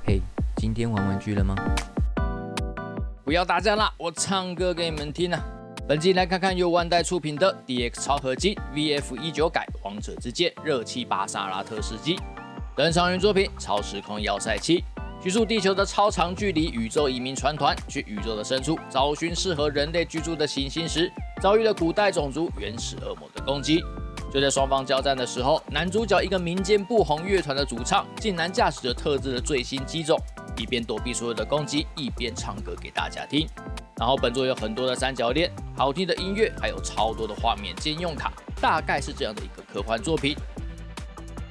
嘿，今天玩玩具了吗？不要打架啦，我唱歌给你们听啊！本集来看看由万代出品的 DX 超合金 VF19 改王者之剑热气巴萨拉特世纪。登场人作品超时空要塞7，叙述地球的超长距离宇宙移民船团去宇宙的深处找寻适合人类居住的行星时，遭遇了古代种族原始恶魔的攻击。就在双方交战的时候，男主角一个民间不红乐团的主唱，竟然驾驶着特制的最新机种，一边躲避所有的攻击，一边唱歌给大家听。然后本作有很多的三角恋、好听的音乐，还有超多的画面兼用卡，大概是这样的一个科幻作品。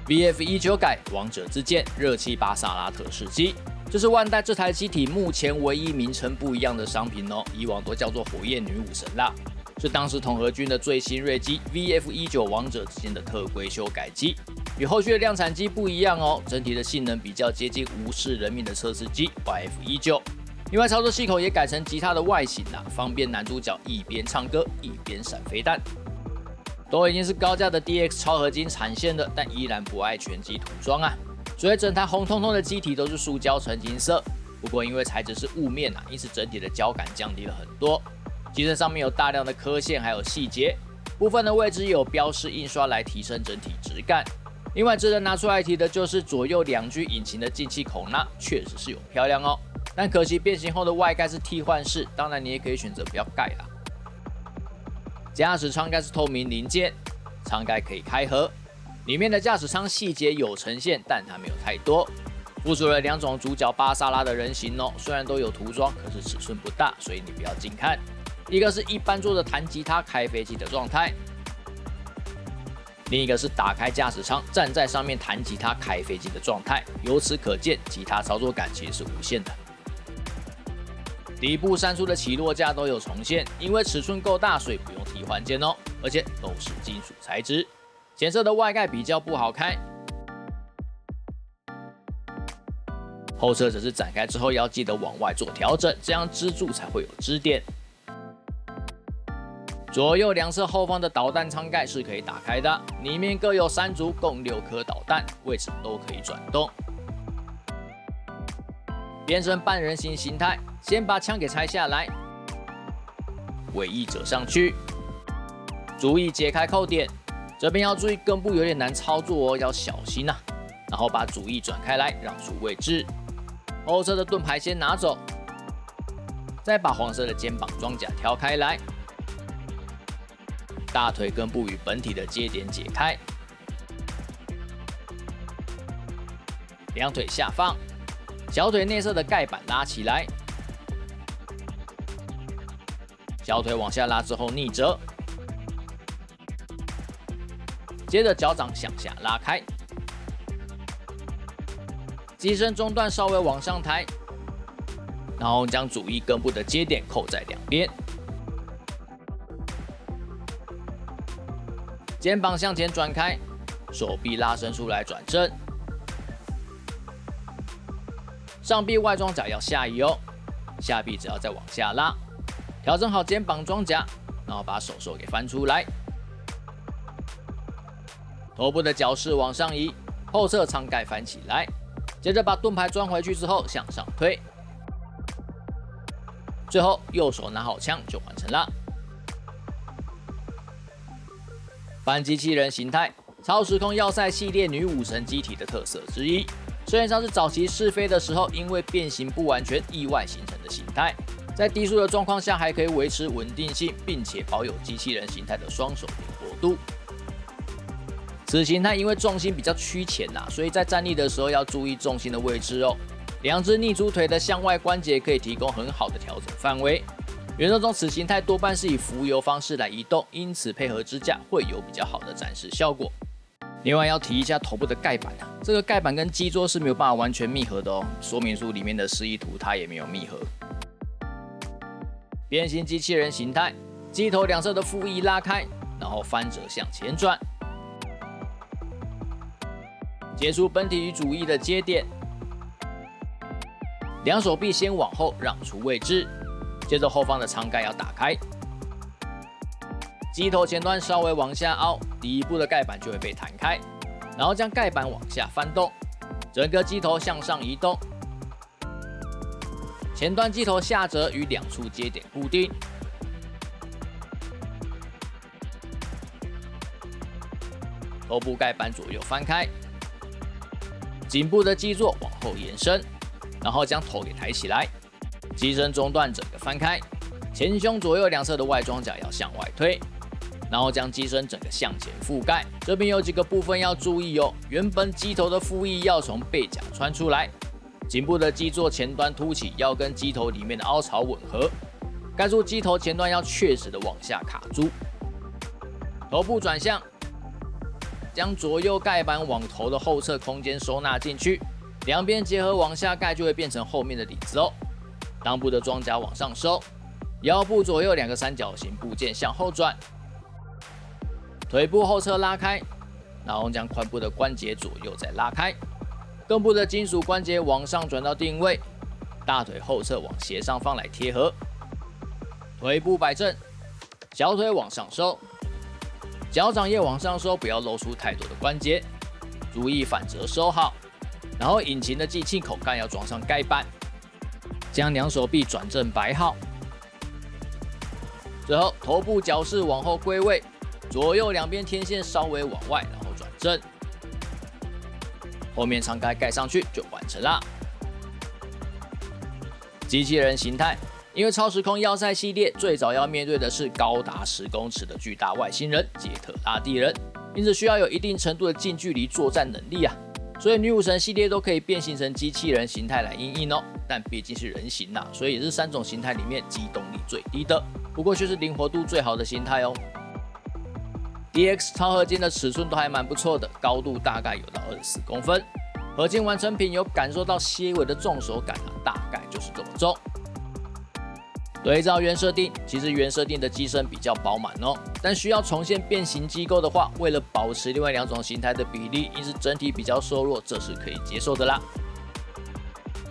VF19 改王者之剑热气巴萨拉特世纪，这是万代这台机体目前唯一名称不一样的商品哦，以往都叫做火焰女武神啦。是当时统合军的最新锐机 VF19 王者之间的特规修改机，与后续的量产机不一样哦，整体的性能比较接近无视人命的测试机 YF19。另外操作系统也改成吉他的外形啦，方便男主角一边唱歌一边闪飞弹。都已经是高价的 DX 超合金产线了，但依然不爱全机涂装啊，所以整台红彤彤的机体都是塑胶纯金色。不过因为材质是雾面啊，因此整体的胶感降低了很多。机身上面有大量的刻线，还有细节，部分的位置也有标示印刷来提升整体质感。另外值得拿出来提的就是左右两具引擎的进气孔啦，确实是有漂亮哦，但可惜变形后的外盖是替换式，当然你也可以选择不要盖啦。驾驶舱盖是透明零件，舱盖可以开合，里面的驾驶舱细节有呈现，但它没有太多。附属了两种主角巴萨拉的人形哦，虽然都有涂装，可是尺寸不大，所以你不要近看。一个是一般坐着弹吉他开飞机的状态，另一个是打开驾驶舱站在上面弹吉他开飞机的状态。由此可见，吉他操作感其实是无限的。底部3处的起落架都有重现，因为尺寸够大，所以不用替换件哦，而且都是金属材质。浅色的外盖比较不好开，后车则是展开之后要记得往外做调整，这样支柱才会有支点。左右两侧后方的导弹舱盖是可以打开的，里面各有3组，共6颗导弹，位置都可以转动。变成半人形形态，先把枪给拆下来，尾翼折上去，注意解开扣点，这边要注意根部有点难操作哦，要小心啊。然后把主翼转开来，让出位置，后侧的盾牌先拿走，再把黄色的肩膀装甲挑开来。大腿根部与本体的接点解开，两腿下放，小腿内侧的盖板拉起来，小腿往下拉之后逆折，接着脚掌向下拉开，机身中段稍微往上抬，然后将主翼根部的接点扣在两边。肩膀向前转开，手臂拉伸出来转正，上臂外装甲要下移哦，下臂只要再往下拉，调整好肩膀装甲，然后把手手给翻出来，头部的角饰往上移，后侧舱盖翻起来，接着把盾牌装回去之后向上推，最后右手拿好枪就完成了。反机器人形态，超时空要塞系列女武神机体的特色之一。实际上是早期试飞的时候，因为变形不完全，意外形成的形态。在低速的状况下，还可以维持稳定性，并且保有机器人形态的双手灵活度。此形态因为重心比较趋前呐，所以在站立的时候要注意重心的位置哦。两只逆足腿的向外关节可以提供很好的调整范围。原作中此形态多半是以浮游方式来移动，因此配合支架会有比较好的展示效果。另外要提一下头部的盖板啊，这个盖板跟基座是没有办法完全密合的哦，说明书里面的示意图它也没有密合。变形机器人形态，机头两侧的副翼拉开，然后翻折向前转，解除本体与主翼的接点，两手臂先往后让出位置。接着后方的舱盖要打开，机头前端稍微往下凹，底部的盖板就会被弹开，然后将盖板往下翻动，整个机头向上移动，前端机头下折与两处接点固定。头部盖板左右翻开，颈部的基座往后延伸，然后将头给抬起来，机身中段整个翻开，前胸左右两侧的外装甲要向外推，然后将机身整个向前覆盖。这边有几个部分要注意哦，原本机头的副翼要从背甲穿出来，颈部的基座前端凸起，要跟机头里面的凹槽吻合，盖住机头前端要确实的往下卡住。头部转向，将左右盖板往头的后侧空间收纳进去，两边结合往下盖就会变成后面的领子哦。裆部的装甲往上收，腰部左右两个三角形部件向后转，腿部后侧拉开，然后将髋部的关节左右再拉开，根部的金属关节往上转到定位，大腿后侧往斜上方来贴合，腿部摆正，小腿往上收，脚掌也往上收，不要露出太多的关节，注意反折收好。然后引擎的进气口盖要装上盖板，将两手臂转正摆好。最后头部角饰往后归位，左右两边天线稍微往外，然后转正。后面舱盖盖上去就完成啦。机器人形态，因为超时空要塞系列最早要面对的是高达10公尺的巨大外星人杰特拉地人，因此需要有一定程度的近距离作战能力啊。所以女武神系列都可以变形成机器人形态来因应哦，但毕竟是人形啦，所以也是3种形态里面机动力最低的，不过却是灵活度最好的形态哦。DX 超合金的尺寸都还蛮不错的，高度大概有到24公分，合金完成品有感受到些微的重手感啊，大概就是这么重。对照原设定，其实原设定的机身比较饱满哦，但需要重现变形机构的话，为了保持另外2种形态的比例，因此整体比较瘦弱，这是可以接受的啦。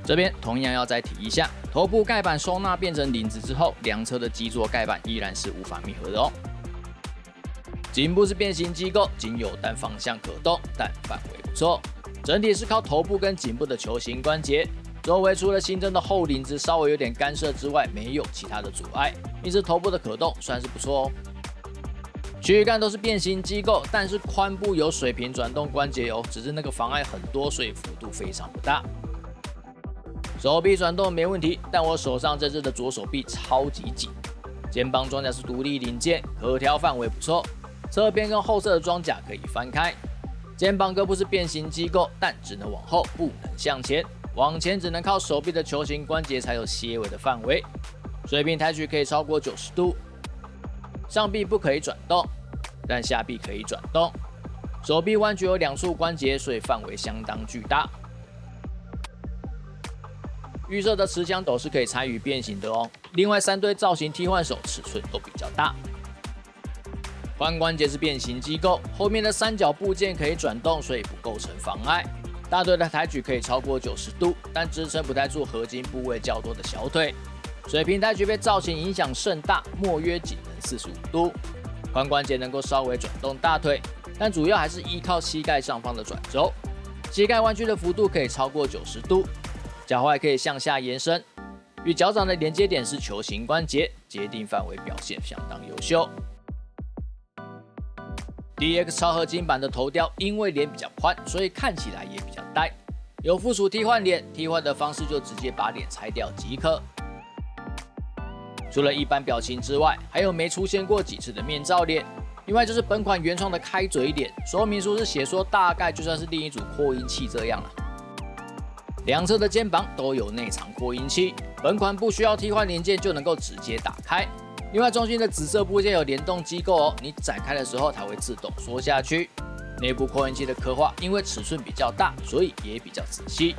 这边同样要再提一下，头部盖板收纳变成领子之后，两侧的基座盖板依然是无法密合的哦。颈部是变形机构，仅有单方向可动，但范围不错。整体是靠头部跟颈部的球形关节。周围除了新增的后领子稍微有点干涉之外，没有其他的阻碍，因此头部的可动算是不错哦。躯干都是变形机构，但是髋部有水平转动关节哦，只是那个妨碍很多，所以幅度非常不大。手臂转动没问题，但我手上这只的左手臂超级紧。肩膀装甲是独立零件，可调范围不错，侧边跟后侧的装甲可以翻开。肩膀各部是变形机构，但只能往后，不能向前。往前只能靠手臂的球形关节才有些微的范围，水平抬举可以超过90度，上臂不可以转动，但下臂可以转动。手臂弯曲有2处关节，所以范围相当巨大。预设的持枪斗是可以参与变形的哦。另外3对造型替换手尺寸都比较大。髋关节是变形机构，后面的3角部件可以转动，所以不构成妨碍。大腿的抬举可以超过90度，但支撑不太住合金部位较多的小腿。水平抬举被造型影响甚大，莫约仅能45度。髋关节能够稍微转动大腿，但主要还是依靠膝盖上方的转轴。膝盖弯曲的幅度可以超过90度，脚踝可以向下延伸，与脚掌的连接点是球形关节，接定范围表现相当优秀。DX 超合金版的头雕因为脸比较宽，所以看起来也比较呆。有附属替换脸，替换的方式就直接把脸拆掉即可。除了一般表情之外，还有没出现过几次的面罩脸。另外就是本款原创的开嘴脸，说明书是写说大概就像是另一组扩音器这样了。两侧的肩膀都有内藏扩音器，本款不需要替换零件就能够直接打开。另外，中心的紫色部件有联动机构哦，你展开的时候它会自动缩下去。内部扩音器的刻画，因为尺寸比较大，所以也比较仔细。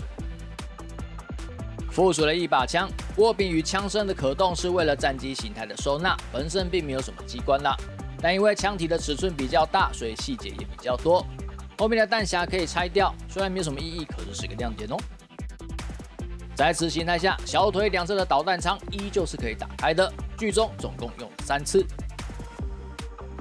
附属了一把枪，握柄与枪身的可动是为了战机形态的收纳，本身并没有什么机关啦。但因为枪体的尺寸比较大，所以细节也比较多。后面的弹匣可以拆掉，虽然没有什么意义，可是是个亮点哦。在此形态下，小腿两侧的导弹舱依旧是可以打开的，剧中总共用了3次。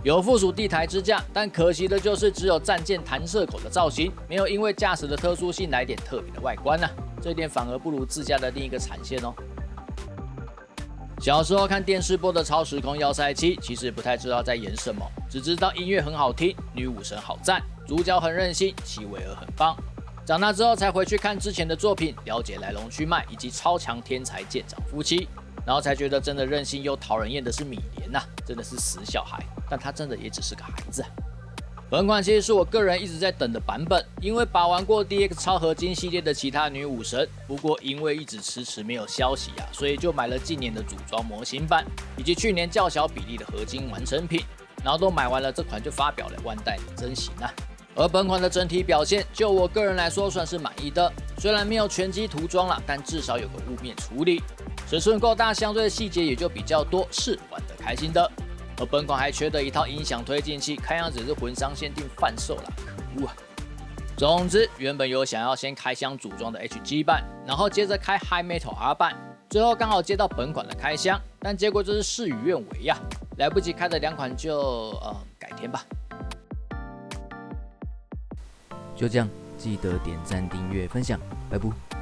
有附属地台支架，但可惜的就是只有战舰弹射口的造型，没有因为驾驶的特殊性来点特别的外观啊，这一点反而不如自家的另一个产线哦。小时候看电视播的《超时空要塞7》，其实不太知道在演什么，只知道音乐很好听，女武神好赞，主角很任性，齐维尔很棒。长大之后才回去看之前的作品，了解来龙去脉以及超强天才舰长夫妻，然后才觉得真的任性又讨人厌的是米莲呐，真的是死小孩，但他真的也只是个孩子啊。本款其实是我个人一直在等的版本，因为把玩过 DX 超合金系列的其他女武神，不过因为一直迟迟没有消息啊，所以就买了近年的组装模型版，以及去年较小比例的合金完成品，然后都买完了，这款就发表了万代理真型啊。而本款的整体表现，就我个人来说算是满意的，虽然没有全机涂装啦，但至少有个雾面处理，尺寸够大，相对的细节也就比较多，是玩得开心的。而本款还缺的一套音响推进器，看样子是魂商限定贩售啦，可恶啊！总之，原本有想要先开箱组装的 HG 版，然后接着开 High Metal R 版，最后刚好接到本款的开箱，但结果就是事与愿违呀，来不及开的两款就改天吧。就这样，记得点赞、订阅、分享，拜拜。